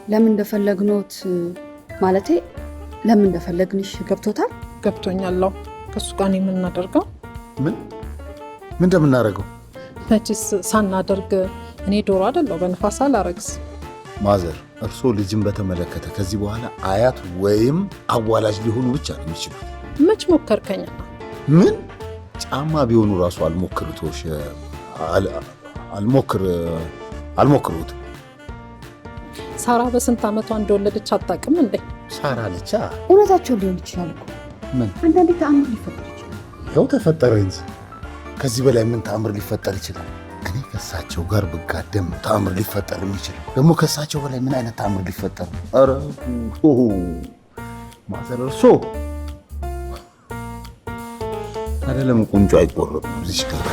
ለምን እንደፈለግኖት ማለቴ ለምን እንደፈለግንሽ ገብቶታል? ገብቶኛል። ከሱ ጋር ነው የምናደርገው። ምን እንደምናደርገው? መቼስ ሳናደርግ እኔ ዶሮ አይደለሁ በንፋስ አላረግስ። ማዘር እርሶ ልጅን በተመለከተ ከዚህ በኋላ አያት ወይም አዋላጅ ሊሆኑ ብቻ ነው የሚችሉት። መች ሞከርከኝ? ምን ጫማ ቢሆኑ ራሱ አልሞክሩትሽ አልሞክሩት። ሳራ በስንት ዓመቷ እንደወለደች አታውቅም እንዴ? ሳራ ልቻ እውነታቸው ሊሆን ይችላል እኮ። ምን አንዳንዴ ተአምር ሊፈጠር ይችላል። ያው ተፈጠረ እንጂ ከዚህ በላይ ምን ተአምር ሊፈጠር ይችላል? እኔ ከሳቸው ጋር ብጋደም ተአምር ሊፈጠር የሚችለው ደግሞ ከሳቸው በላይ ምን አይነት ተአምር ሊፈጠር ነው? ኧረ ማዘር እርሶ አይደለም ቁንጮ አይቆረጥም እዚህ ጋር